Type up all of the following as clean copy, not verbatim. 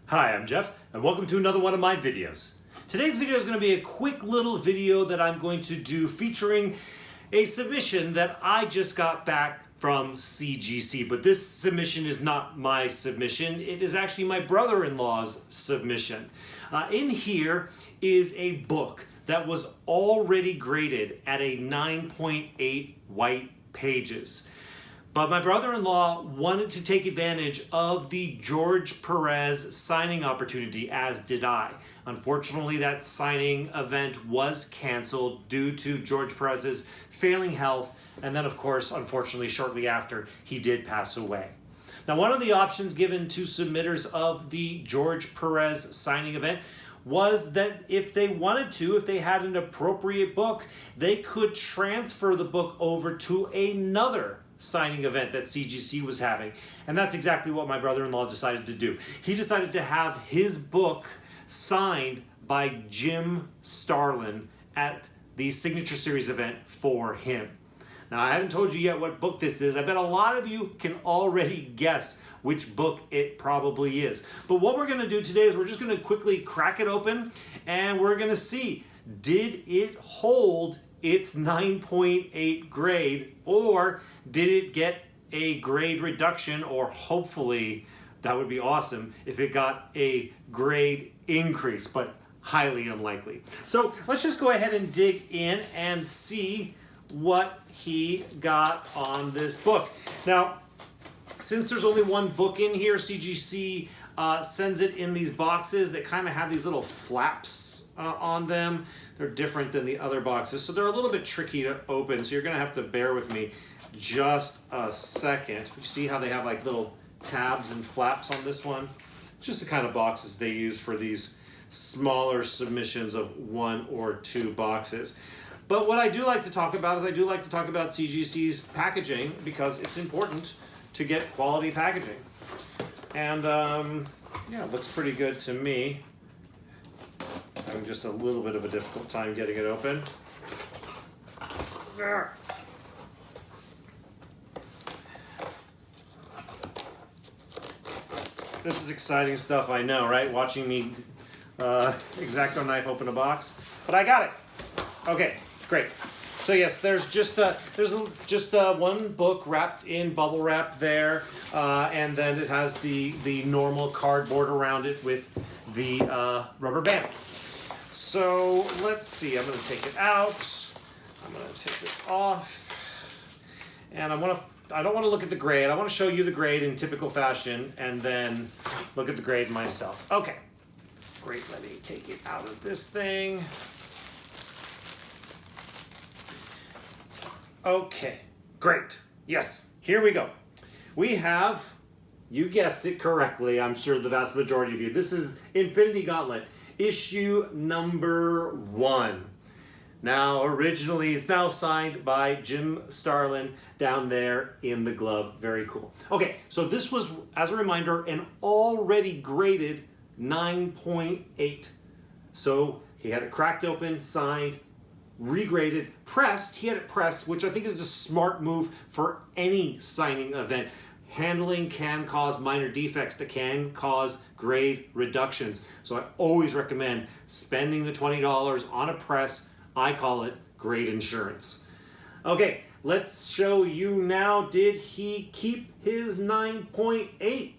Hi, I'm Jeff, and welcome to another one of my videos. Today's video is going to be a quick little video that I'm going to do featuring a submission that I just got back from CGC. But this submission is not my submission, it is actually my brother-in-law's submission. In here is a book that was already graded at a 9.8 white pages. But my brother-in-law wanted to take advantage of the George Perez signing opportunity, as did I. Unfortunately, that signing event was canceled due to George Perez's failing health, and then, of course, unfortunately, shortly after, he did pass away. Now, one of the options given to submitters of the George Perez signing event was that if they wanted to, if they had an appropriate book, they could transfer the book over to another signing event that CGC was having. And that's exactly what my brother-in-law decided to do. He decided to have his book signed by Jim Starlin at the Signature Series event for him. Now, I haven't told you yet what book this is. I bet a lot of you can already guess which book it probably is. But what we're going to do today is we're just going to quickly crack it open and we're going to see, did it hold its 9.8 grade, or did it get a grade reduction, or hopefully, that would be awesome if it got a grade increase, but highly unlikely. So let's just go ahead and dig in and see what he got on this book. Now, since there's only one book in here, CGC sends it in these boxes that kind of have these little flaps on them. They're different than the other boxes, so they're a little bit tricky to open, so you're gonna have to bear with me just a second. You see how they have like little tabs and flaps on this one? Just the kind of boxes they use for these smaller submissions of 1 or 2 boxes. But what I do like to talk about is I do like to talk about CGC's packaging, because it's important to get quality packaging. And yeah, it looks pretty good to me. Having just a little bit of a difficult time getting it open. This is exciting stuff, I know, right? Watching me X-Acto knife open a box, but I got it. Okay, great. So yes, there's just one book wrapped in bubble wrap there, and then it has the normal cardboard around it with the rubber band. So let's see, I'm going to take it out, I'm going to take this off, and I don't want to look at the grade. I want to show you the grade in typical fashion and then look at the grade myself. Okay, great, let me take it out of this thing. Okay, great, yes, here we go. We have, you guessed it correctly, I'm sure the vast majority of you, this is Infinity Gauntlet. Issue number 1. Now, originally, it's now signed by Jim Starlin down there in the glove. Very cool. Okay, so this was, as a reminder, an already graded 9.8. So he had it cracked open, signed, regraded, pressed. He had it pressed, which I think is a smart move for any signing event. Handling can cause minor defects that can cause grade reductions. So I always recommend spending the $20 on a press. I call it grade insurance. Okay, let's show you now. Did he keep his 9.8?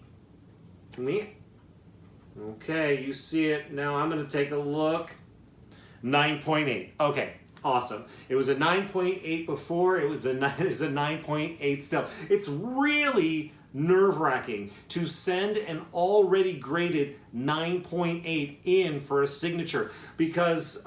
Okay, you see it. Now I'm going to take a look. 9.8. Okay. Awesome. It was a 9.8 before, it's a 9.8 still. It's really nerve-wracking to send an already graded 9.8 in for a signature, because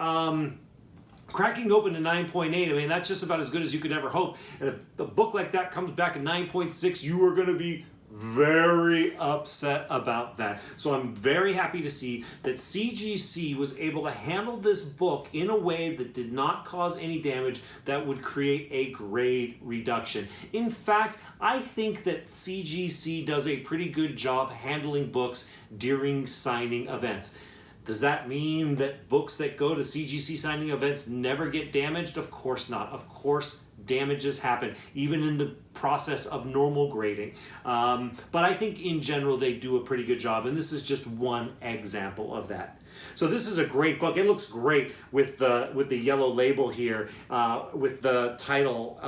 cracking open a 9.8, I mean, that's just about as good as you could ever hope. And if a book like that comes back at 9.6, you are going to be very upset about that. So I'm very happy to see that CGC was able to handle this book in a way that did not cause any damage that would create a grade reduction. In fact, I think that CGC does a pretty good job handling books during signing events. Does that mean that books that go to CGC signing events never get damaged? Of course not. Of course Damages happen, even in the process of normal grading. But I think in general they do a pretty good job, and this is just one example of that. So this is a great book. It looks great with the yellow label here, with the title.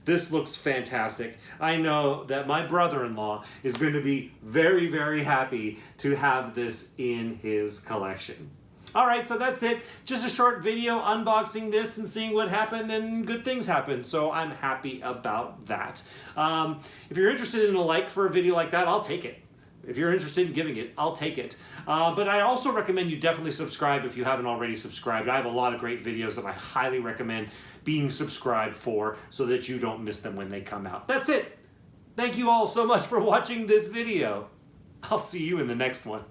This looks fantastic. I know that my brother-in-law is going to be very, very happy to have this in his collection. All right, so that's it. Just a short video unboxing this and seeing what happened, and good things happened, so I'm happy about that. If you're interested in a like for a video like that, I'll take it. If you're interested in giving it, I'll take it. But I also recommend you definitely subscribe if you haven't already subscribed. I have a lot of great videos that I highly recommend being subscribed for so that you don't miss them when they come out. That's it. Thank you all so much for watching this video. I'll see you in the next one.